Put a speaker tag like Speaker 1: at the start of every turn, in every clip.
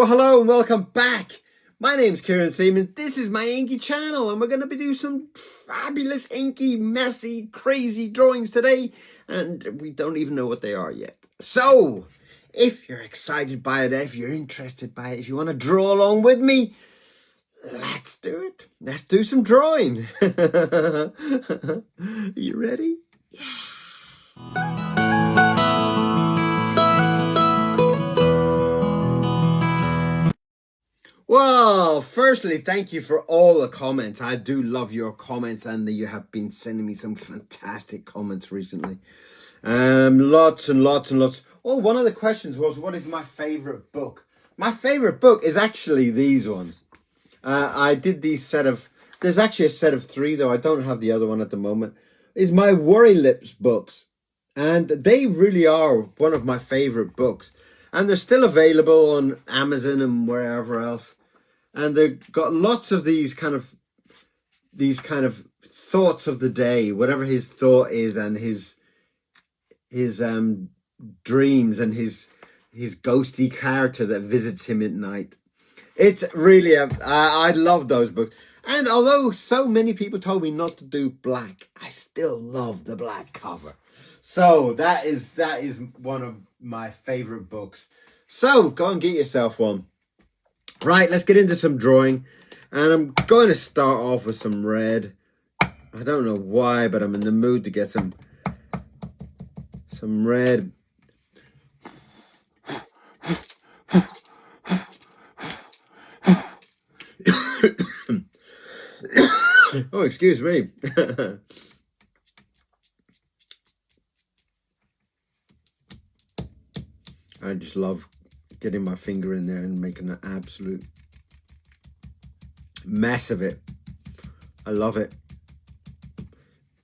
Speaker 1: Well, hello and welcome back. My name's Kieran Seaman. This is my inky channel, and we're going to be doing some fabulous, inky, messy, crazy drawings today, and we don't even know what they are yet. So, if you're excited by it, if you're interested by it, if you want to draw along with me, let's do it. Let's do some drawing. Are you ready? Yeah. Well, firstly, thank you for all the comments. I do love your comments, and you have been sending me some fantastic comments recently. Lots and lots and lots. Oh, one of the questions was, what is my favorite book? My favorite book is actually these ones. I did these there's actually a set of 3, though I don't have the other one at the moment. Is my Worry Lips books. And they really are one of my favorite books. And they're still available on Amazon and wherever else. And they've got lots of these kind of thoughts of the day, whatever his thought is, and his dreams, and his ghosty character that visits him at night. It's really I love those books. And although so many people told me not to do black, I still love the black cover. So that is one of my favorite books. So go and get yourself one. Right, let's get into some drawing. And I'm going to start off with some red. I don't know why, but I'm in the mood to get some red. Oh, excuse me. I just love getting my finger in there and making an absolute mess of it. I love it.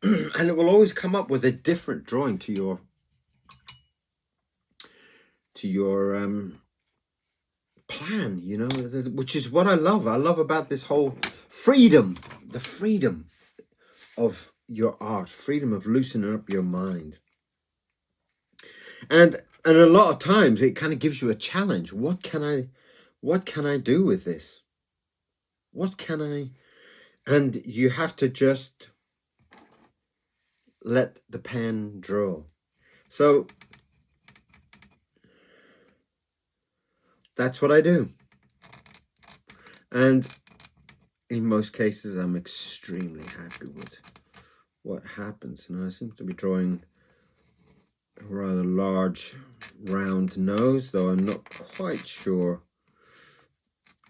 Speaker 1: And it will always come up with a different drawing to your plan, you know, which is what I love. I love about this whole freedom, the freedom of your art, freedom of loosening up your mind. And a lot of times it kind of gives you a challenge. What can I do with this? And you have to just let the pen draw. So that's what I do. And in most cases, I'm extremely happy with what happens. And I seem to be drawing a rather large round nose, though I'm not quite sure.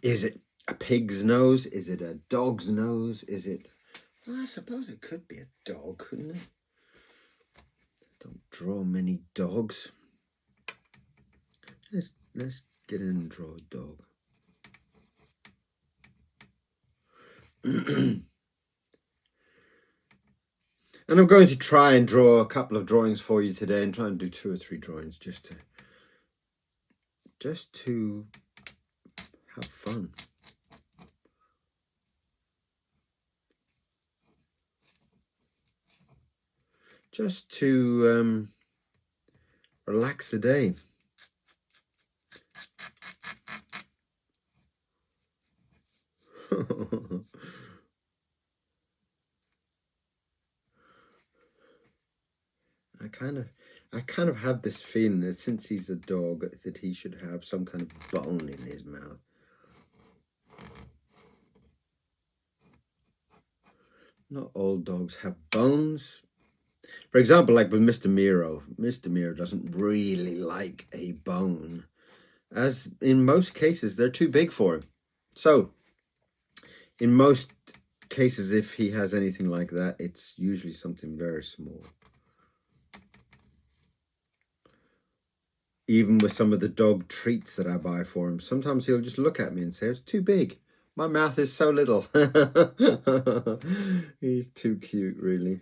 Speaker 1: Is it a pig's nose? Is it a dog's nose? Is it... Well, I suppose it could be a dog, couldn't it? Don't draw many dogs. Let's get in and draw a dog. And I'm going to try and draw a couple of drawings for you today, and try and do 2 or 3 drawings just to have fun. Just to relax the day. I kind of have this feeling that since he's a dog, that he should have some kind of bone in his mouth. Not all dogs have bones. For example, like with Mr. Miro. Mr. Miro doesn't really like a bone, as in most cases they're too big for him. So in most cases, if he has anything like that, it's usually something very small. Even with some of the dog treats that I buy for him, sometimes he'll just look at me and say, it's too big. My mouth is so little. He's too cute, really.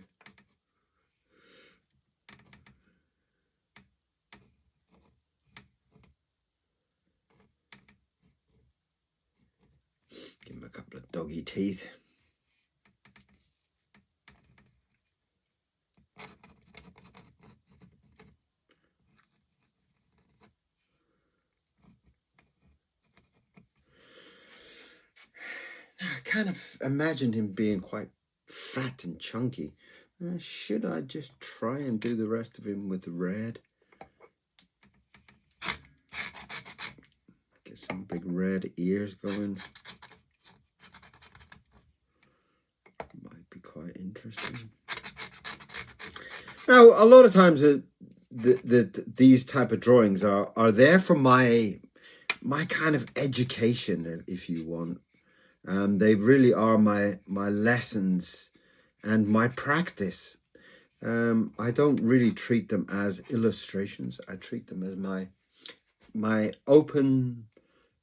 Speaker 1: Give him a couple of doggy teeth. kind of imagined him being quite fat and chunky. Should I just try and do the rest of him with red? Get some big red ears going. Might be quite interesting. Now, a lot of times these type of drawings are there for my kind of education, if you want. They really are my lessons and my practice. I don't really treat them as illustrations. I treat them as my open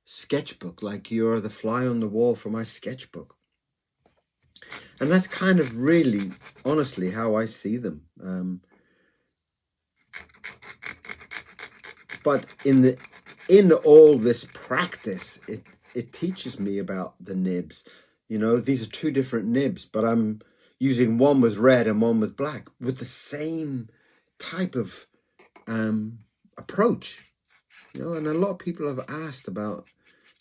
Speaker 1: sketchbook, like you're the fly on the wall for my sketchbook. And that's kind of really, honestly, how I see them. But in all this practice, it teaches me about the nibs. You know, these are two different nibs, but I'm using one with red and one with black with the same type of approach. You know, and a lot of people have asked about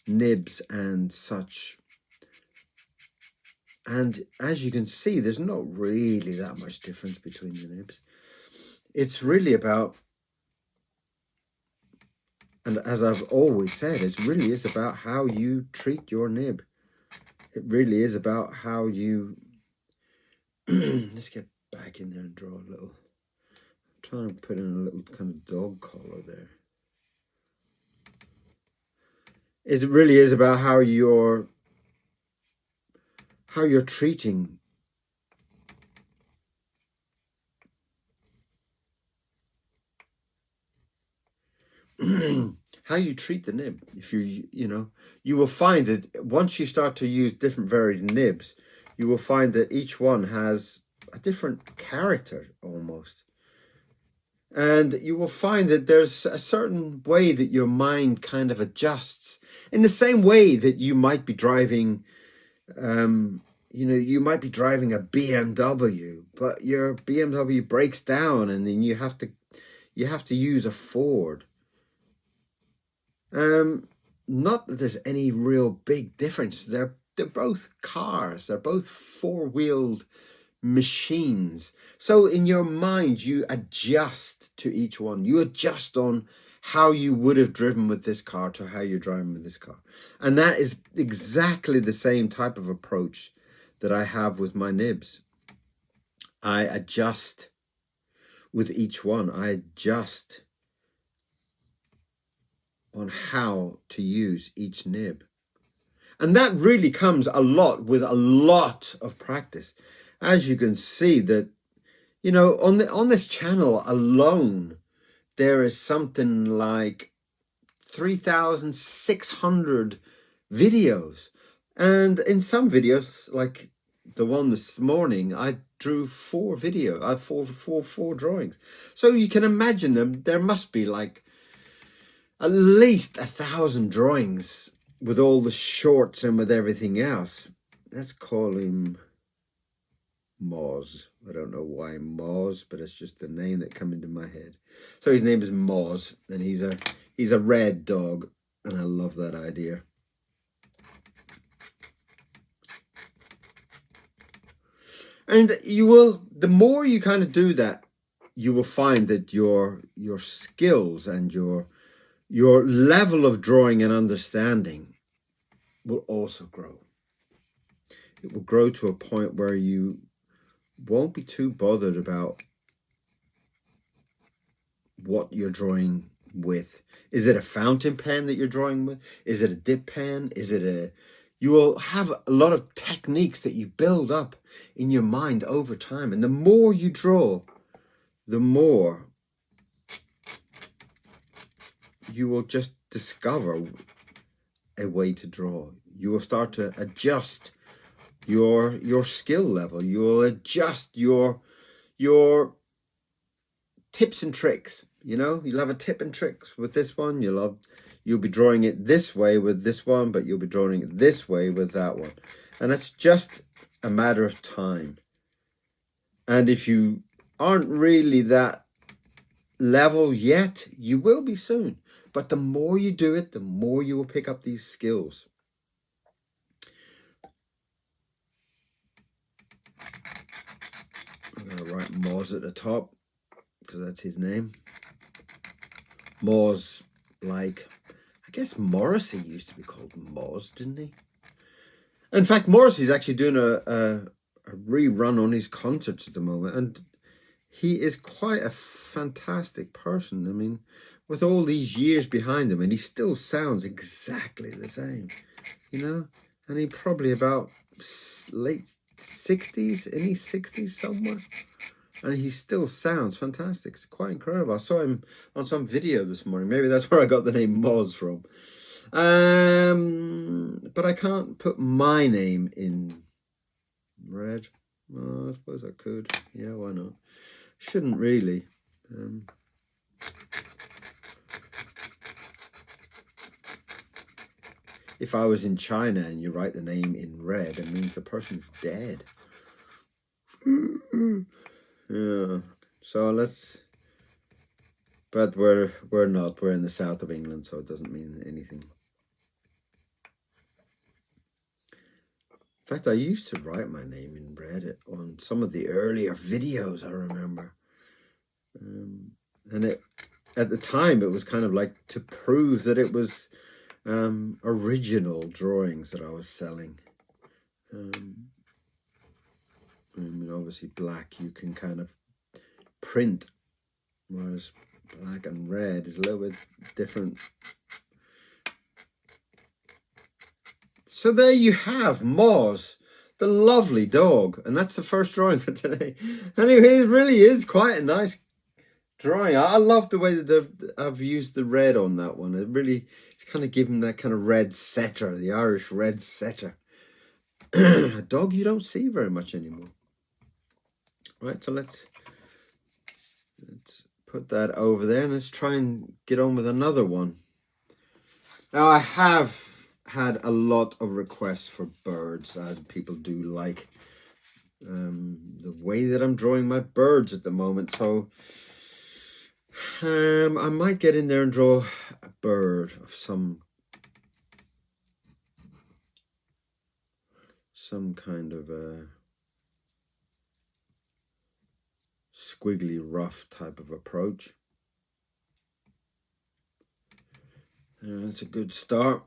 Speaker 1: nibs and such. And as you can see, there's not really that much difference between the nibs. It's really about, and as I've always said, it really is about how you treat your nib. It really is about how you... Let's get back in there and draw a little. I'm trying to put in a little kind of dog collar there. It really is about how you're treating how you treat the nib. If you know, you will find that once you start to use different varied nibs, you will find that each one has a different character almost. And you will find that there's a certain way that your mind kind of adjusts, in the same way that you might be driving, you know, you might be driving a BMW, but your BMW breaks down and then you have to use a Ford. Not that there's any real big difference. They're both cars. They're both four-wheeled machines. So in your mind, you adjust to each one. You adjust on how you would have driven with this car to how you're driving with this car. And that is exactly the same type of approach that I have with my nibs. I adjust with each one. I adjust on how to use each nib. And that really comes a lot with a lot of practice. As you can see that, you know, on this channel alone, there is something like 3,600 videos. And in some videos, like the one this morning, I drew four drawings. So you can imagine them. There must be like at least 1,000 drawings with all the shorts and with everything else. Let's call him Moz. I don't know why Moz, but it's just the name that came into my head. So his name is Moz, and he's a red dog, and I love that idea. And you will, the more you kind of do that, you will find that your skills and your level of drawing and understanding will also grow. It will grow to a point where you won't be too bothered about what you're drawing with. Is it a fountain pen that you're drawing with? Is it a dip pen? Is it a... You will have a lot of techniques that you build up in your mind over time. And the more you draw, the more you will just discover a way to draw. You will start to adjust your skill level. You will adjust your tips and tricks. You know, you'll have a tip and tricks with this one. You'll be drawing it this way with this one, but you'll be drawing it this way with that one. And it's just a matter of time. And if you aren't really that level yet, you will be soon. But the more you do it, the more you will pick up these skills. I'm going to write Moz at the top because that's his name. Moz, like, I guess Morrissey used to be called Moz, didn't he? In fact, Morrissey's actually doing a rerun on his concerts at the moment, and he is quite a fantastic person. I mean, with all these years behind him, and he still sounds exactly the same, you know? And he probably about late 60s, in his 60s somewhere. And he still sounds fantastic. It's quite incredible. I saw him on some video this morning. Maybe that's where I got the name Moz from. But I can't put my name in red. Oh, I suppose I could. Yeah, why not? Shouldn't really. If I was in China and you write the name in red, it means the person's dead. Yeah. So let's. But we're not. We're in the south of England, so it doesn't mean anything. In fact, I used to write my name in red on some of the earlier videos, I remember. And at the time, it was kind of like to prove that it was original drawings that I was selling. I mean, obviously black you can kind of print, whereas black and red is a little bit different. So there you have Moz, the lovely dog, and that's the first drawing for today. Anyway, it really is quite a nice drawing. I love the way that I've used the red on that one. It's kind of given that kind of red setter, the Irish red setter. A dog you don't see very much anymore. Right, so let's put that over there, and let's try and get on with another one. Now, I have had a lot of requests for birds, as people do like the way that I'm drawing my birds at the moment. So I might get in there and draw a bird of some kind of a squiggly rough type of approach. That's a good start.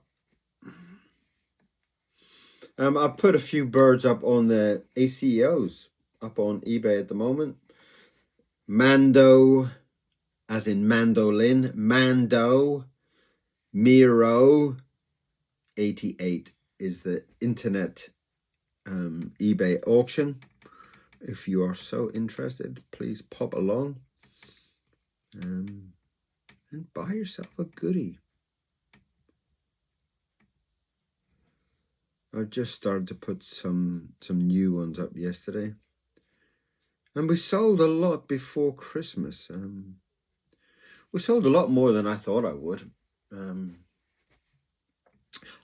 Speaker 1: I put a few birds up on the ACOs up on eBay at the moment. Mando, as in mandolin, Mando Miro 88 is the internet eBay auction. If you are so interested, please pop along and buy yourself a goodie. I've just started to put some new ones up yesterday, and we sold a lot before Christmas. We sold a lot more than I thought I would.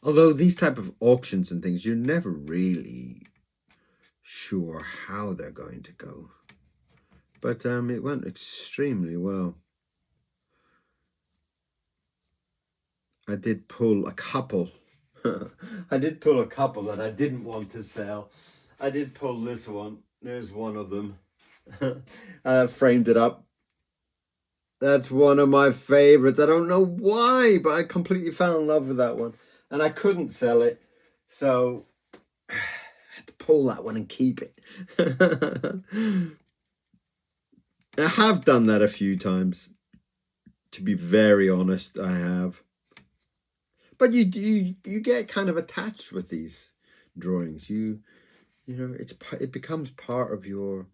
Speaker 1: Although these type of auctions and things, you're never really sure how they're going to go. But it went extremely well. I did pull a couple. I did pull a couple that I didn't want to sell. I did pull this one. There's one of them. I framed it up. That's one of my favorites. I don't know why, but I completely fell in love with that one. And I couldn't sell it. So I had to pull that one and keep it. I have done that a few times. To be very honest, I have. But you get kind of attached with these drawings. You know, it becomes part of your,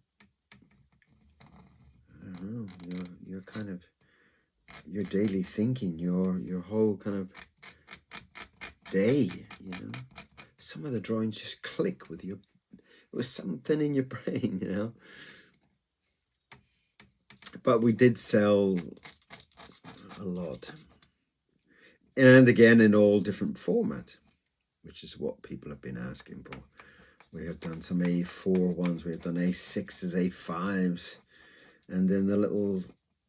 Speaker 1: I don't know, your kind of your daily thinking, your whole kind of day. You know, some of the drawings just click with you. It was something in your brain, you know. But we did sell a lot. And again, in all different formats, which is what people have been asking for. We have done some A4 ones, we have done A6s, A5s, and then the little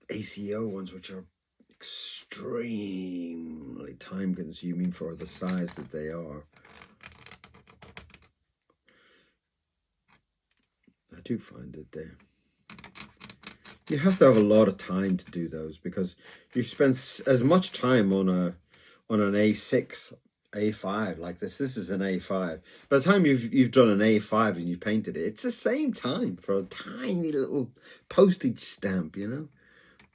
Speaker 1: ACO ones, which are extremely time consuming for the size that they are. I do find that you have to have a lot of time to do those, because you spend as much time on an A6, A5 like this. This is an A5. By the time you've done an A5 and you painted it, it's the same time for a tiny little postage stamp, you know,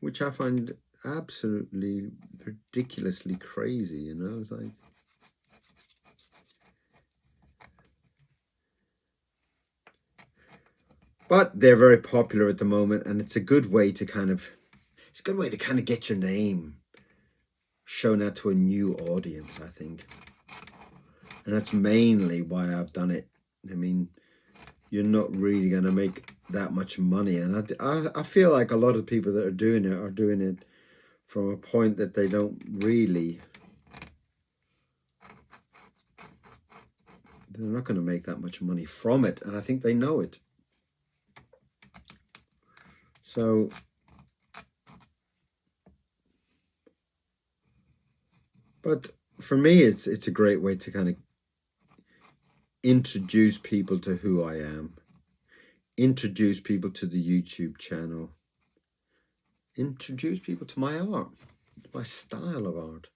Speaker 1: which I find absolutely ridiculously crazy, you know. It's like, but they're very popular at the moment, and it's a good way to kind of get your name shown out to a new audience, I think. And that's mainly why I've done it. I mean, you're not really going to make that much money, and I feel like a lot of people that are doing it from a point that they don't really, they're not going to make that much money from it, and I think they know it. So but for me, it's a great way to kind of introduce people to who I am, introduce people to the YouTube channel, introduce people to my art, my style of art.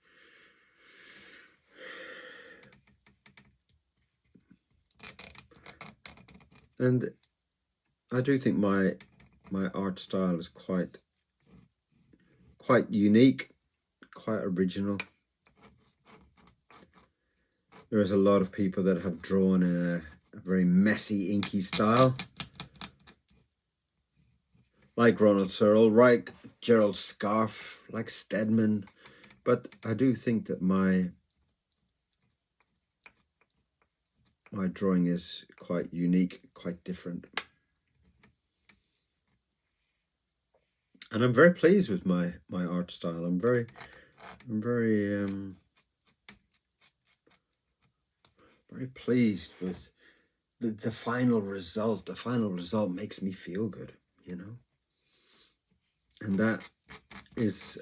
Speaker 1: And I do think my art style is quite unique, quite original. There's a lot of people that have drawn in a very messy, inky style, like Ronald Searle, like Gerald Scarfe, like Stedman. But I do think that my drawing is quite unique, quite different. And I'm very pleased with my art style. I'm very pleased with the final result. The final result makes me feel good, you know. And that is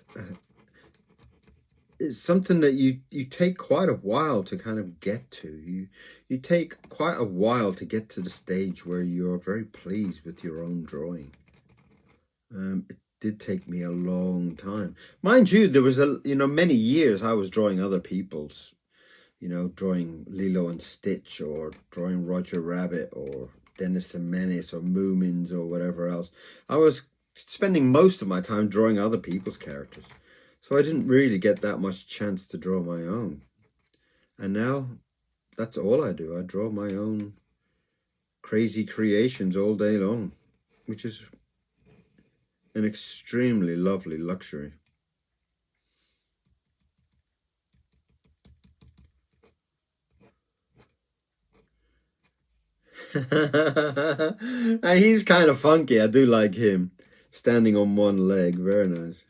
Speaker 1: something that you take quite a while to kind of get to. You take quite a while to get to the stage where you're very pleased with your own drawing. It did take me a long time, mind you. There was many years I was drawing other people's, drawing Lilo and Stitch, or drawing Roger Rabbit, or Dennis the Menace, or Moomins, or whatever else. I was spending most of my time drawing other people's characters, so I didn't really get that much chance to draw my own. And now that's all I do. I draw my own crazy creations all day long, which is an extremely lovely luxury. And he's kind of funky. I do like him. Standing on one leg. Very nice.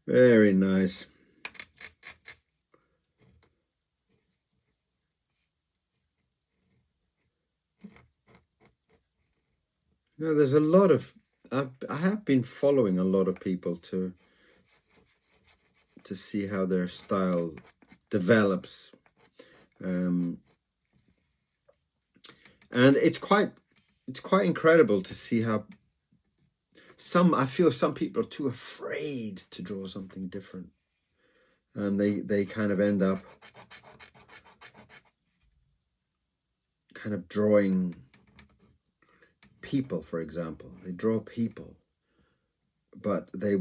Speaker 1: Very nice. Now, there's a lot of, I have been following a lot of people to see how their style develops, and it's quite incredible to see how I feel some people are too afraid to draw something different, and they kind of end up kind of drawing people. For example, they draw people, but they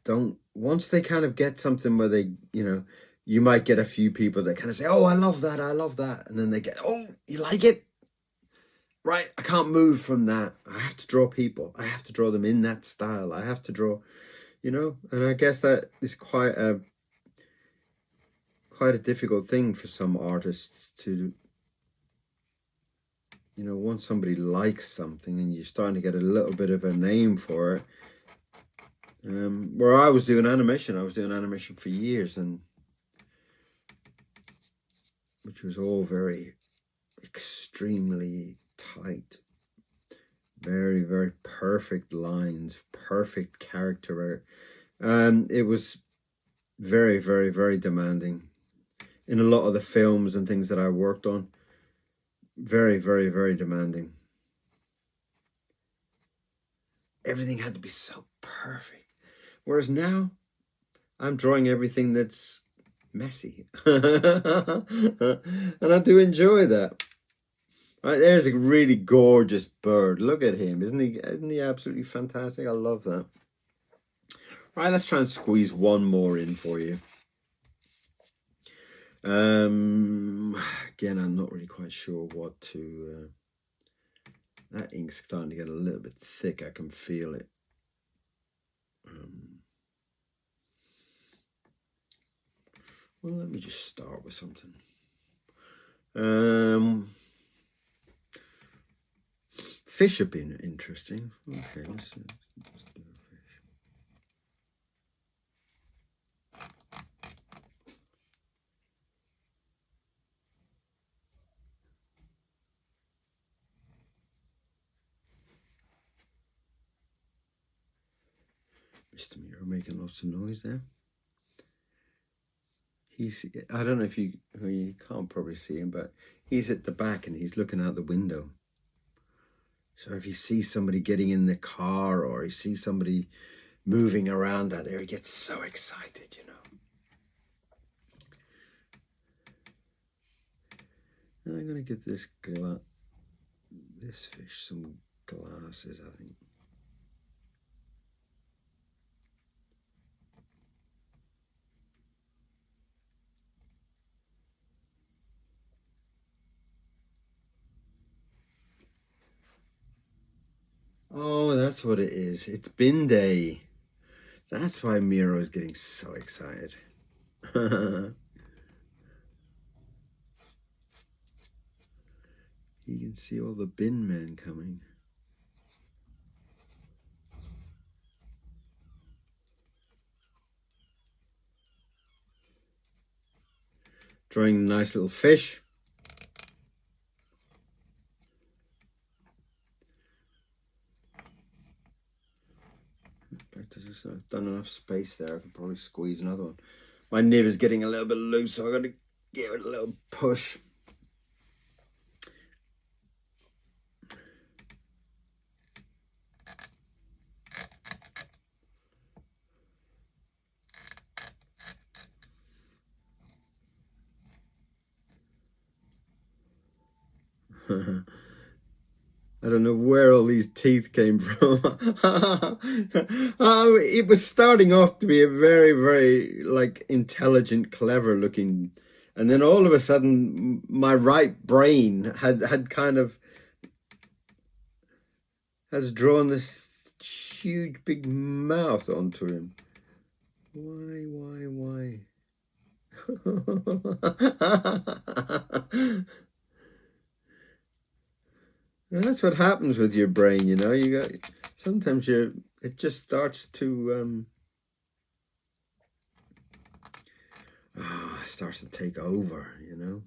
Speaker 1: don't, once they kind of get something where they, you might get a few people that kind of say, oh, I love that, and then they get, oh, you like it, right? I can't move from that. I have to draw people. I have to draw them in that style. I have to draw, and I guess that is quite a difficult thing for some artists to, once somebody likes something and you're starting to get a little bit of a name for it. Where I was doing animation for years, and which was all very extremely tight, very, very perfect lines, perfect character. It was Very, very, very demanding. In a lot of the films and things that I worked on, very, very, very demanding. Everything had to be so perfect. Whereas now, I'm drawing everything that's messy. And I do enjoy that. Right, there's a really gorgeous bird. Look at him. Isn't he absolutely fantastic? I love that. Right, let's try and squeeze one more in for you. Again, I'm not really quite sure what to... that ink's starting to get a little bit thick. I can feel it. Well, let me just start with something. Fish have been interesting. Okay, let's do a fish. Mr. Miro making lots of noise there. I don't know if you can't probably see him, but he's at the back and he's looking out the window. So if he sees somebody getting in the car or he sees somebody moving around out there, he gets so excited, you know. And I'm going to give this fish some glasses, I think. Oh, that's what it is. It's bin day. That's why Miro is getting so excited. You can see all the bin men coming. Drawing a nice little fish. I've done enough space there. I can probably squeeze another one. My nib is getting a little bit loose, so I've got to give it a little push. I don't know where all these teeth came from. It was starting off to be a very, very like intelligent, clever looking, and then all of a sudden my right brain had kind of has drawn this huge big mouth onto him. Why? And that's what happens with your brain, you know. Sometimes it just starts to starts to take over, you know.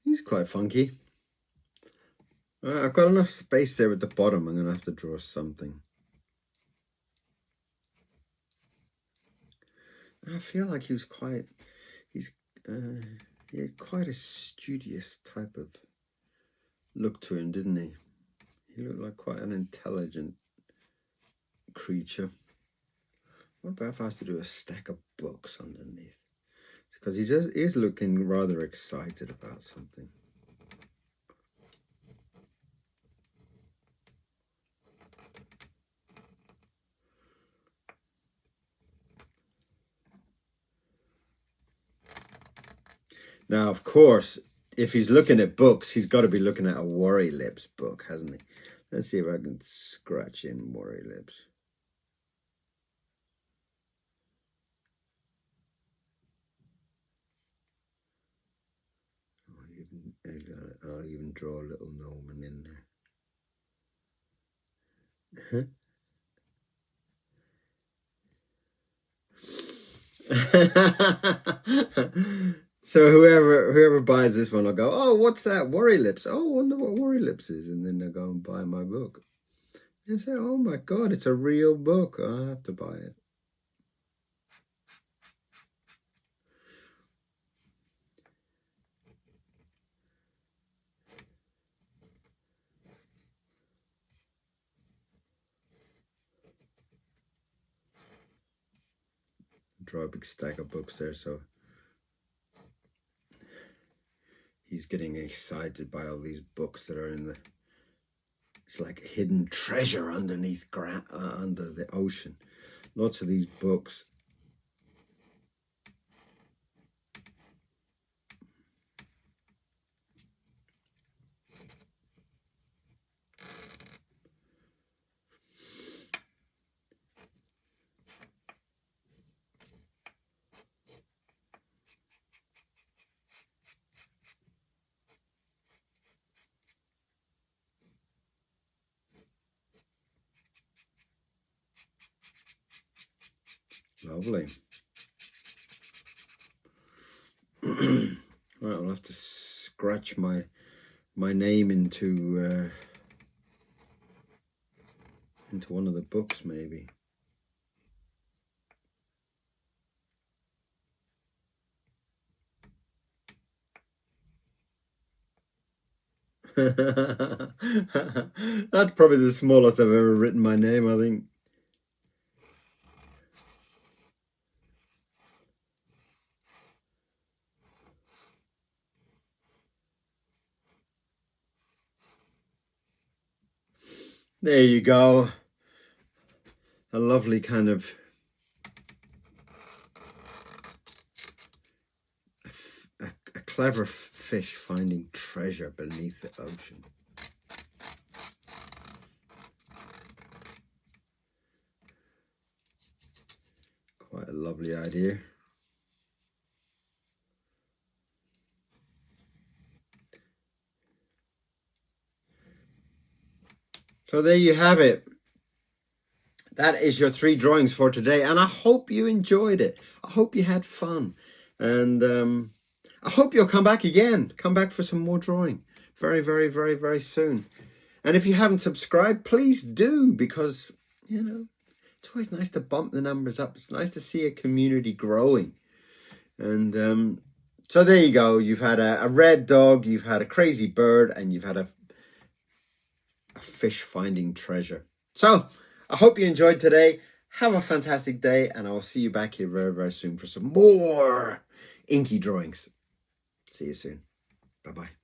Speaker 1: He's quite funky. I've got enough space there at the bottom. I'm gonna have to draw something. I feel like he had quite a studious type of look to him, didn't he? He looked like quite an intelligent creature. What about if I was to do a stack of books underneath? Because he is looking rather excited about something. Now, of course, if he's looking at books, he's got to be looking at a Worry Lips book, hasn't he? Let's see if I can scratch in Worry Lips. I'll even draw a little gnomon in there. So whoever buys this one will go, oh, what's that? Worry Lips. Oh, I wonder what Worry Lips is. And then they'll go and buy my book. And say, oh my God, it's a real book. I have to buy it. Draw a big stack of books there, so he's getting excited by all these books that are in the. It's like a hidden treasure underneath under the ocean. Lots of these books. Lovely. Right, I'll have to scratch my name into one of the books, maybe. That's probably the smallest I've ever written my name, I think. There you go. A lovely kind of a clever fish finding treasure beneath the ocean. Quite a lovely idea. So there you have it. That is your 3 drawings for today, and I hope you enjoyed it. I hope you had fun, and I hope you'll come back again. Come back for some more drawing very, very, very, very soon. And if you haven't subscribed, please do, because, you know, it's always nice to bump the numbers up. It's nice to see a community growing. And so there you go. You've had a red dog, you've had a crazy bird, and you've had a fish finding treasure. So I hope you enjoyed today. Have a fantastic day, and I will see you back here very, very soon for some more inky drawings. See you soon. Bye-bye.